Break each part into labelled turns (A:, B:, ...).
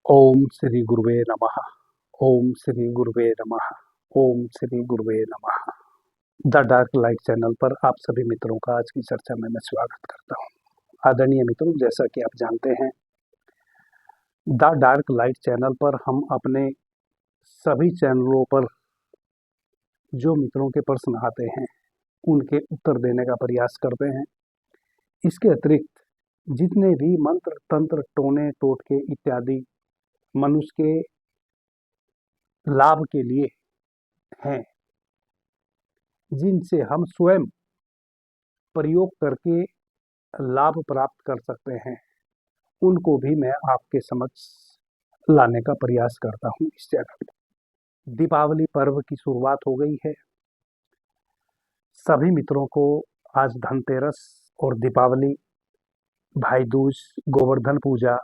A: ओम श्री गुरुवे नमः। ओम श्री गुरुवे नमः। ओम श्री गुरुवे नमः। द डार्क लाइट चैनल पर आप सभी मित्रों का आज की चर्चा में मैं स्वागत करता हूँ। आदरणीय मित्रों, जैसा कि आप जानते हैं, द डार्क लाइट चैनल पर हम अपने सभी चैनलों पर जो मित्रों के प्रश्न आते हैं उनके उत्तर देने का प्रयास करते हैं। इसके अतिरिक्त जितने भी मंत्र, तंत्र, टोने, टोटके इत्यादि मनुष्य के लाभ के लिए हैं, जिनसे हम स्वयं प्रयोग करके लाभ प्राप्त कर सकते हैं, उनको भी मैं आपके समक्ष लाने का प्रयास करता हूं इस चैनल पर। दीपावली पर्व की शुरुआत हो गई है। सभी मित्रों को आज धनतेरस और दीपावली, भाई दूज, गोवर्धन पूजा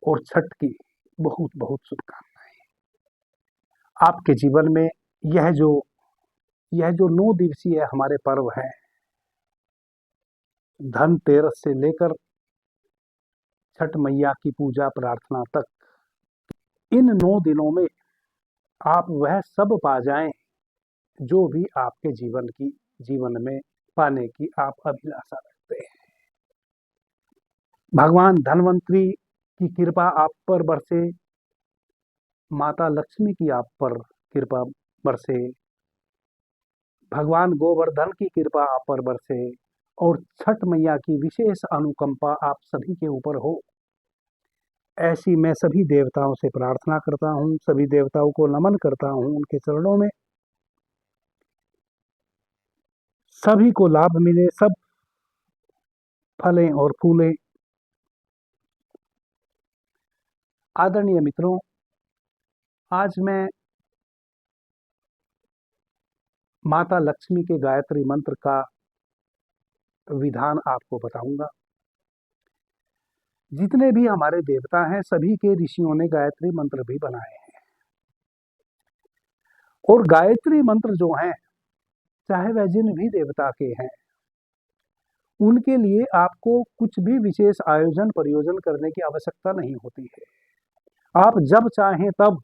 A: और छठ की बहुत बहुत शुभकामनाएं। आपके जीवन में यह जो 9 दिवसीय हमारे पर्व है, धनतेरस से लेकर छठ मैया की पूजा प्रार्थना तक, इन 9 दिनों में आप वह सब पा जाएं जो भी आपके जीवन में पाने की आप अभिलाषा रखते हैं। भगवान धन्वंतरी की कृपा आप पर बरसे, माता लक्ष्मी की आप पर कृपा बरसे, भगवान गोवर्धन की कृपा आप पर बरसे और छठ मैया की विशेष अनुकंपा आप सभी के ऊपर हो, ऐसी मैं सभी देवताओं से प्रार्थना करता हूँ। सभी देवताओं को नमन करता हूँ, उनके चरणों में। सभी को लाभ मिले, सब फलें और फूलें। आदरणीय मित्रों, आज मैं माता लक्ष्मी के गायत्री मंत्र का विधान आपको बताऊंगा। जितने भी हमारे देवता हैं, सभी के ऋषियों ने गायत्री मंत्र भी बनाए हैं। और गायत्री मंत्र जो हैं, चाहे वह जिन भी देवता के हैं, उनके लिए आपको कुछ भी विशेष आयोजन प्रयोजन करने की आवश्यकता नहीं होती है। आप जब चाहें तब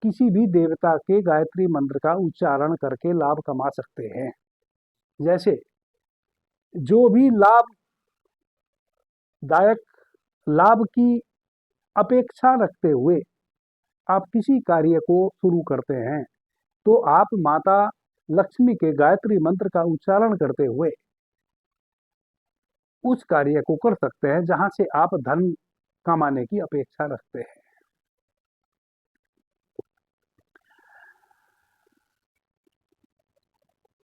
A: किसी भी देवता के गायत्री मंत्र का उच्चारण करके लाभ कमा सकते हैं। जैसे जो भी लाभदायक, लाभ की अपेक्षा रखते हुए आप किसी कार्य को शुरू करते हैं, तो आप माता लक्ष्मी के गायत्री मंत्र का उच्चारण करते हुए उस कार्य को कर सकते हैं जहां से आप धन कमाने की अपेक्षा रखते हैं।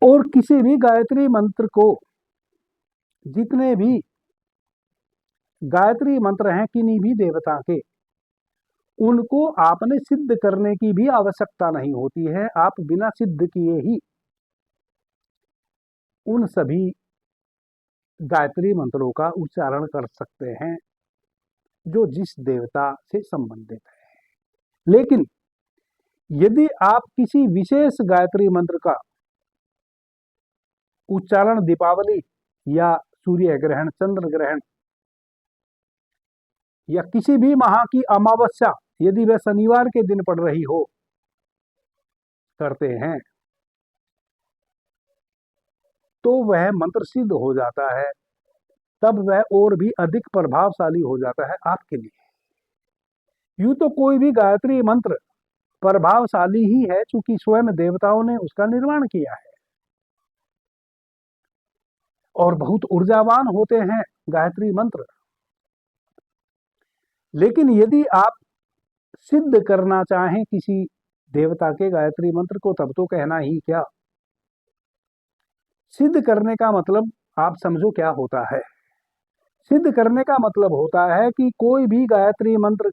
A: और किसी भी गायत्री मंत्र को, जितने भी गायत्री मंत्र हैं किन्हीं भी देवता के, उनको आपने सिद्ध करने की भी आवश्यकता नहीं होती है। आप बिना सिद्ध किए ही उन सभी गायत्री मंत्रों का उच्चारण कर सकते हैं जो जिस देवता से संबंधित है। लेकिन यदि आप किसी विशेष गायत्री मंत्र का उच्चारण दीपावली या सूर्य ग्रहण, चंद्र ग्रहण या किसी भी माह की अमावस्या, यदि वह शनिवार के दिन पड़ रही हो, करते हैं, तो वह मंत्र सिद्ध हो जाता है। तब वह और भी अधिक प्रभावशाली हो जाता है आपके लिए। यूं तो कोई भी गायत्री मंत्र प्रभावशाली ही है, चूंकि स्वयं देवताओं ने उसका निर्माण किया है और बहुत ऊर्जावान होते हैं गायत्री मंत्र। लेकिन यदि आप सिद्ध करना चाहें किसी देवता के गायत्री मंत्र को, तब तो कहना ही क्या। सिद्ध करने का मतलब आप समझो क्या होता है। सिद्ध करने का मतलब होता है कि कोई भी गायत्री मंत्र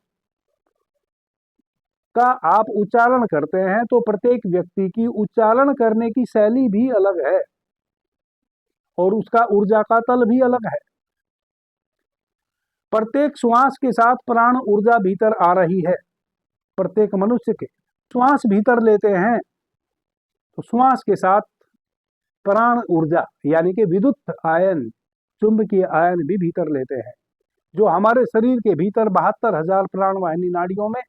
A: का आप उच्चारण करते हैं तो प्रत्येक व्यक्ति की उच्चारण करने की शैली भी अलग है और उसका ऊर्जा का तल भी अलग है। प्रत्येक श्वास के साथ प्राण ऊर्जा भीतर आ रही है। प्रत्येक मनुष्य के श्वास भीतर लेते हैं तो श्वास के साथ प्राण ऊर्जा यानी कि विद्युत आयन, चुंबकीय आयन भी भीतर लेते हैं। जो हमारे शरीर के भीतर 72,000 प्राणवाहिनी नाड़ियों में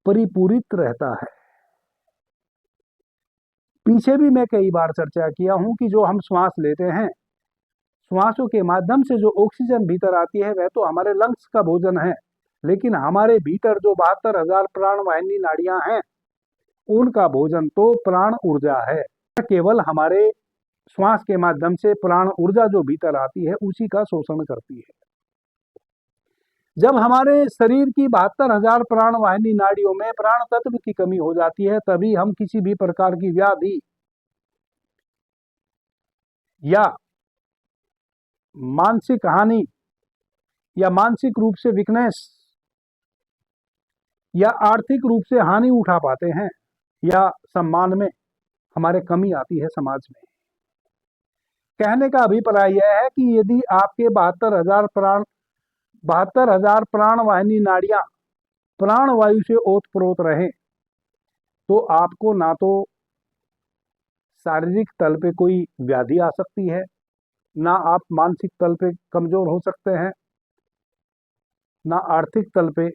A: परिपूरित रहता है। पीछे भी मैं कई बार चर्चा किया हूं कि जो हम श्वास लेते हैं, श्वासों के माध्यम से जो ऑक्सीजन भीतर आती है वह तो हमारे लंग्स का भोजन है, लेकिन हमारे भीतर जो 72,000 प्राणवाहिनी नाड़ियां हैं उनका भोजन तो प्राण ऊर्जा है। केवल हमारे श्वास के माध्यम से प्राण ऊर्जा जो भीतर आती है उसी का शोषण करती है। जब हमारे शरीर की 72,000 प्राणवाहिनी नाड़ियों में प्राण तत्व की कमी हो जाती है, तभी हम किसी भी प्रकार की व्याधि या मानसिक हानि या मानसिक रूप से वीकनेस या आर्थिक रूप से हानि उठा पाते हैं, या सम्मान में हमारे कमी आती है समाज में। कहने का अभिप्राय यह है कि यदि आपके 72,000 प्राणवाहिनी नाड़ियां प्राणवायु से ओतप्रोत रहे तो आपको ना तो शारीरिक तल पे कोई व्याधि आ सकती है, ना आप मानसिक तल पे कमजोर हो सकते हैं, ना आर्थिक तल पे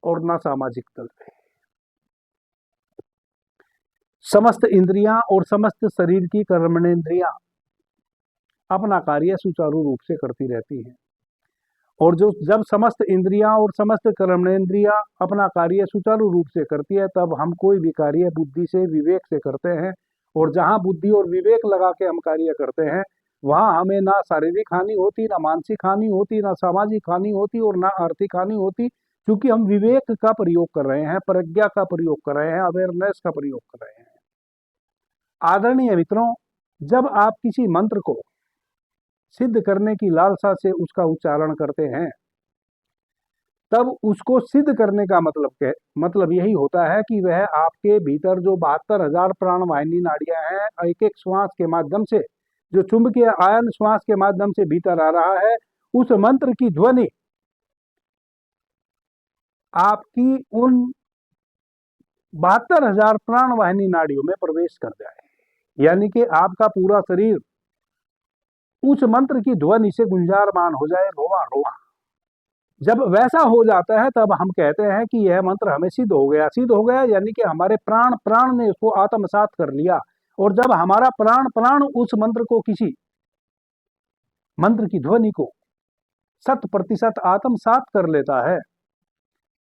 A: और ना सामाजिक तल पे। समस्त इंद्रियां और समस्त शरीर की कर्मणेंद्रियां अपना कार्य सुचारू रूप से करती रहती हैं, और जब समस्त इंद्रियां और समस्त कर्मणेंद्रियां अपना कार्य सुचारू रूप से करती है तब हम कोई भी कार्य बुद्धि से विवेक से करते हैं, और जहां बुद्धि और विवेक लगा के हम कार्य करते हैं वहां हमें ना शारीरिक हानि होती, ना मानसिक हानि होती, ना सामाजिक हानि होती और ना आर्थिक हानि होती, क्योंकि हम विवेक का प्रयोग कर रहे हैं, प्रज्ञा का प्रयोग कर रहे हैं, अवेयरनेस का प्रयोग कर रहे हैं। आदरणीय मित्रों, जब आप किसी मंत्र को सिद्ध करने की लालसा से उसका उच्चारण करते हैं तब उसको सिद्ध करने का मतलब यही होता है कि वह आपके भीतर जो 72,000 प्राणवाहिनी नाड़ियां हैं, एक एक श्वास के माध्यम से जो चुंबकीय आयन श्वास के माध्यम से भीतर आ रहा है, उस मंत्र की ध्वनि आपकी उन 72,000 प्राणवाहिनी नाड़ियों में प्रवेश कर जाए, यानी कि आपका पूरा शरीर उस मंत्र की ध्वनि से गुंजारमान हो जाए, रोआ रोआ। जब वैसा हो जाता है तब हम कहते हैं कि यह मंत्र हमें सिद्ध हो गया। सिद्ध हो गया यानी कि हमारे प्राण ने उसको आत्मसात कर लिया, और जब हमारा प्राण उस मंत्र को, किसी मंत्र की ध्वनि को 100% आत्मसात कर लेता है,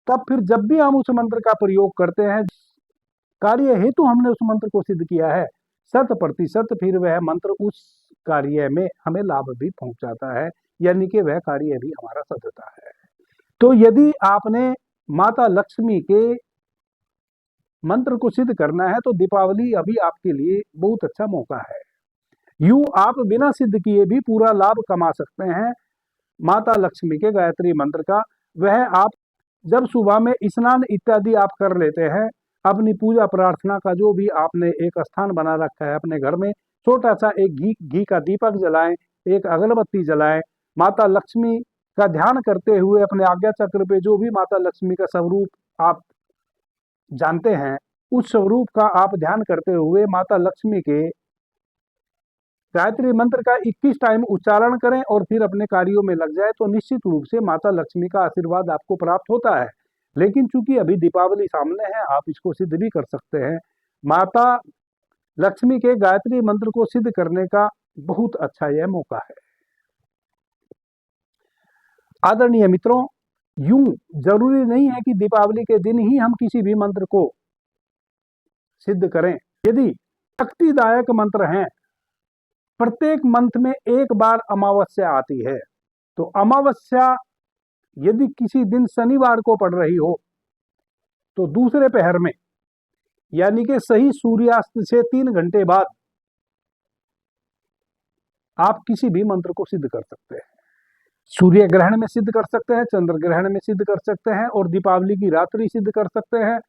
A: तब फिर जब भी हम उस मंत्र का प्रयोग करते हैं, कार्य हेतु हमने उस मंत्र को सिद्ध किया है, 100% फिर वह मंत्र उस कार्य में हमें लाभ भी पहुंचाता है, यानी कि वह कार्य भी हमारा सधता है। तो यदि आपने माता लक्ष्मी के मंत्र को सिद्ध करना है तो दीपावली अभी आपके लिए बहुत अच्छा मौका है। यूं आप बिना सिद्ध किए भी पूरा लाभ कमा सकते हैं माता लक्ष्मी के गायत्री मंत्र का। वह आप जब सुबह में स्नान इत्यादि आप कर लेते हैं, अपनी पूजा प्रार्थना का जो भी आपने एक स्थान बना रखा है अपने घर में, छोटा सा एक घी का दीपक जलाएं, एक अगरबत्ती जलाएं, माता लक्ष्मी का ध्यान करते हुए अपने आज्ञा चक्र पे जो भी माता लक्ष्मी का स्वरूप आप जानते हैं, उस स्वरूप का आप ध्यान करते हुए माता लक्ष्मी के गायत्री मंत्र का 21 टाइम उच्चारण करें और फिर अपने कार्यों में लग जाए, तो निश्चित रूप से माता लक्ष्मी का आशीर्वाद आपको प्राप्त होता है। लेकिन चूंकि अभी दीपावली सामने है, आप इसको सिद्ध भी कर सकते हैं। माता लक्ष्मी के गायत्री मंत्र को सिद्ध करने का बहुत अच्छा यह मौका है। आदरणीय मित्रों, यूं जरूरी नहीं है कि दीपावली के दिन ही हम किसी भी मंत्र को सिद्ध करें। यदि शक्तिदायक मंत्र हैं, प्रत्येक मंथ में एक बार अमावस्या आती है, तो अमावस्या यदि किसी दिन शनिवार को पड़ रही हो तो दूसरे पहर में, यानी कि सही सूर्यास्त से 3 घंटे बाद आप किसी भी मंत्र को सिद्ध कर सकते हैं। सूर्य ग्रहण में सिद्ध कर सकते हैं, चंद्र ग्रहण में सिद्ध कर सकते हैं, और दीपावली की रात्रि सिद्ध कर सकते हैं।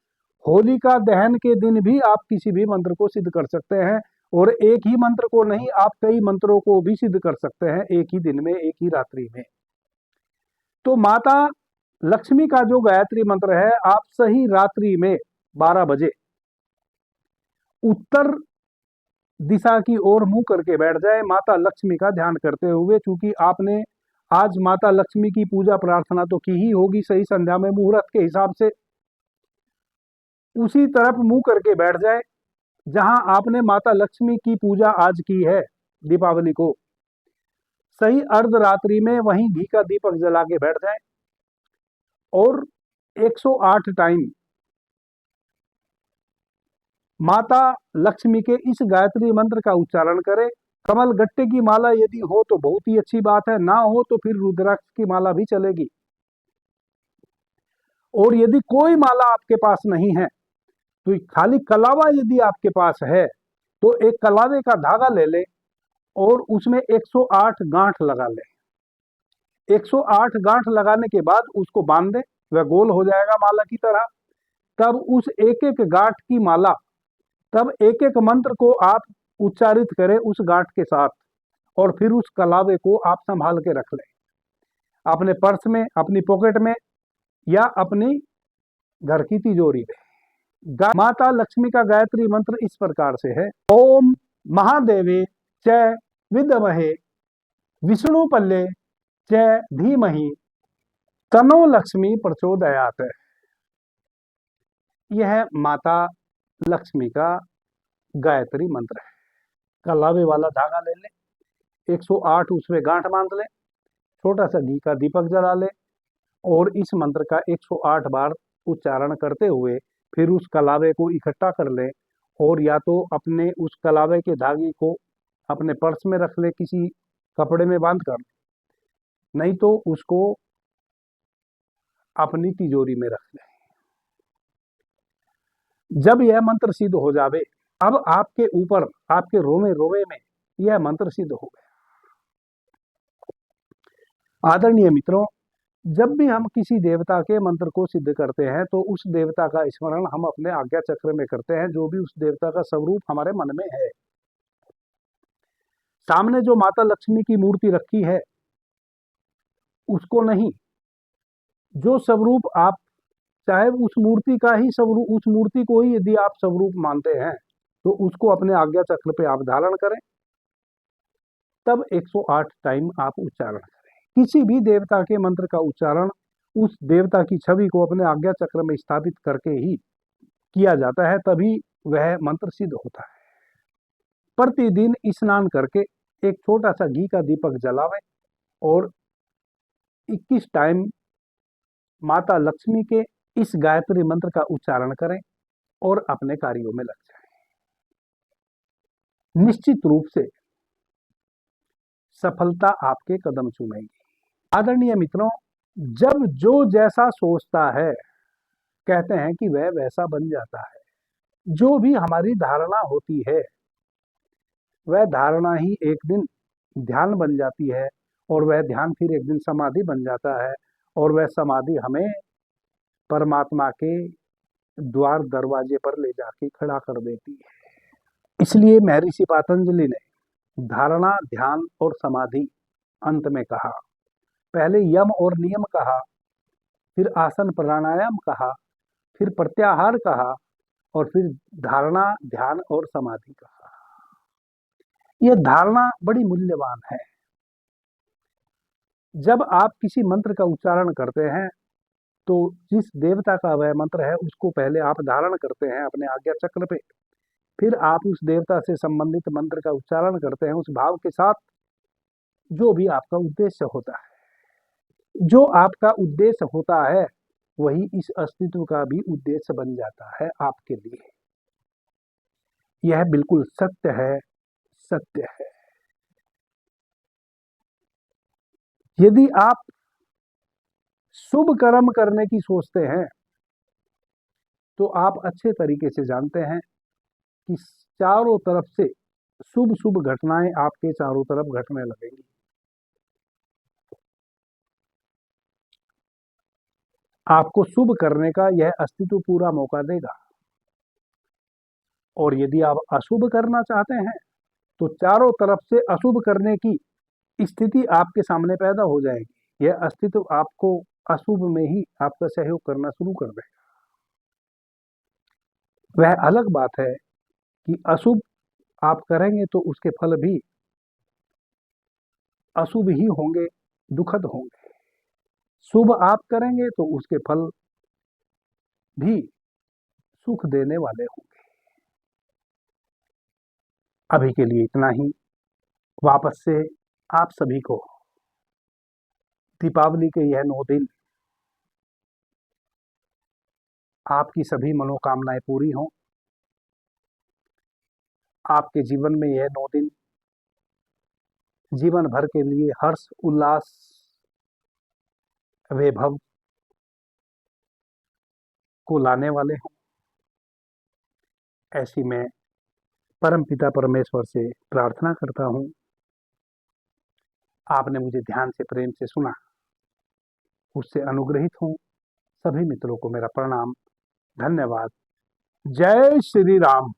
A: होलिका दहन के दिन भी आप किसी भी मंत्र को सिद्ध कर सकते हैं, और एक ही मंत्र को नहीं, आप कई मंत्रों को भी सिद्ध कर सकते हैं एक ही दिन में, एक ही रात्रि में। तो माता लक्ष्मी का जो गायत्री मंत्र है, आप सही रात्रि में 12 बजे उत्तर दिशा की ओर मुंह करके बैठ जाए माता लक्ष्मी का ध्यान करते हुए। चूंकि आपने आज माता लक्ष्मी की पूजा प्रार्थना तो की ही होगी सही संध्या में मुहूर्त के हिसाब से, उसी तरफ मुंह करके बैठ जाए जहां आपने माता लक्ष्मी की पूजा आज की है दीपावली को। सही अर्धरात्रि में वहीं घी का दीपक जला के बैठ जाए और 108 टाइम माता लक्ष्मी के इस गायत्री मंत्र का उच्चारण करें। कमल गट्टे की माला यदि हो तो बहुत ही अच्छी बात है, ना हो तो फिर रुद्राक्ष की माला भी चलेगी। और यदि कोई माला आपके पास नहीं है तो खाली कलावा यदि आपके पास है तो एक कलावे का धागा ले ले और उसमें 108 गांठ लगा ले। 108 गांठ लगाने के बाद उसको बांध दे, वह गोल हो जाएगा माला की तरह। तब उस एक एक गांठ की माला, तब एक एक मंत्र को आप उच्चारित करें उस गांठ के साथ और फिर उस कलावे को आप संभाल के रख लें अपने पर्स में, अपनी पॉकेट में या अपनी घर की तिजोरी में। माता लक्ष्मी का गायत्री मंत्र इस प्रकार से है। ओम महादेवे च विद्महे विष्णु पल्ले च धीमहि तनो लक्ष्मी प्रचोदयात्। यह माता लक्ष्मी का गायत्री मंत्र है। कलावे वाला धागा ले ले, 108 उसमें गांठ बांध ले, छोटा सा घी का दीपक जला ले और इस मंत्र का 108 बार उच्चारण करते हुए फिर उस कलावे को इकट्ठा कर ले और या तो अपने उस कलावे के धागे को अपने पर्स में रख ले, किसी कपड़े में बांध कर, नहीं तो उसको अपनी तिजोरी में रख ले। जब यह मंत्र सिद्ध हो जावे, अब आपके ऊपर, आपके रोमे रोमे में यह मंत्र सिद्ध हो गया। आदरणीय मित्रों, जब भी हम किसी देवता के मंत्र को सिद्ध करते हैं तो उस देवता का स्मरण हम अपने आज्ञा चक्र में करते हैं, जो भी उस देवता का स्वरूप हमारे मन में है। सामने जो माता लक्ष्मी की मूर्ति रखी है उसको नहीं, जो स्वरूप आप, चाहे उस मूर्ति का ही स्वरूप, उस मूर्ति को ही यदि आप स्वरूप मानते हैं तो उसको अपने आज्ञा चक्र पे आप धारण करें। तब 108 टाइम आप उच्चारण करें। किसी भी देवता के मंत्र का उच्चारण उस देवता की छवि को अपने आज्ञा चक्र में स्थापित करके ही किया जाता है, तभी वह मंत्र सिद्ध होता है। प्रतिदिन स्नान करके एक छोटा सा घी का दीपक जलावें और 21 टाइम माता लक्ष्मी के इस गायत्री मंत्र का उच्चारण करें और अपने कार्यों में लग जाएं। निश्चित रूप से सफलता आपके कदम चूमेगी। आदरणीय मित्रों, जब जो जैसा सोचता है, कहते हैं कि वह वैसा बन जाता है। जो भी हमारी धारणा होती है वह धारणा ही एक दिन ध्यान बन जाती है और वह ध्यान फिर एक दिन समाधि बन जाता है और वह समाधि हमें परमात्मा के द्वार दरवाजे पर ले जाके खड़ा कर देती है। इसलिए महर्षि पतंजलि ने धारणा, ध्यान और समाधि अंत में कहा। पहले यम और नियम कहा, फिर आसन प्राणायाम कहा, फिर प्रत्याहार कहा और फिर धारणा, ध्यान और समाधि कहा। यह धारणा बड़ी मूल्यवान है। जब आप किसी मंत्र का उच्चारण करते हैं तो जिस देवता का वह मंत्र है उसको पहले आप धारण करते हैं अपने आज्ञा चक्र पे, फिर आप उस देवता से संबंधित मंत्र का उच्चारण करते हैं उस भाव के साथ जो भी आपका उद्देश्य होता है। जो आपका उद्देश्य होता है वही इस अस्तित्व का भी उद्देश्य बन जाता है आपके लिए। यह बिल्कुल सत्य है, सत्य है। यदि आप शुभ कर्म करने की सोचते हैं तो आप अच्छे तरीके से जानते हैं कि चारों तरफ से शुभ शुभ घटनाएं आपके चारों तरफ घटने लगेंगी। आपको शुभ करने का यह अस्तित्व पूरा मौका देगा। और यदि आप अशुभ करना चाहते हैं तो चारों तरफ से अशुभ करने की स्थिति आपके सामने पैदा हो जाएगी। यह अस्तित्व आपको अशुभ में ही आपका सहयोग करना शुरू कर देगा। वह अलग बात है कि अशुभ आप करेंगे तो उसके फल भी अशुभ ही होंगे, दुखद होंगे। शुभ आप करेंगे तो उसके फल भी सुख देने वाले होंगे। अभी के लिए इतना ही। वापस से आप सभी को दीपावली के यह 9 दिन आपकी सभी मनोकामनाएं पूरी हों। आपके जीवन में यह 9 दिन जीवन भर के लिए हर्ष, उल्लास, वैभव को लाने वाले हों। ऐसी मैं परम पिता परमेश्वर से प्रार्थना करता हूं। आपने मुझे ध्यान से, प्रेम से सुना, उससे अनुग्रहित हूं। सभी मित्रों को मेरा प्रणाम, धन्यवाद। जय श्री राम।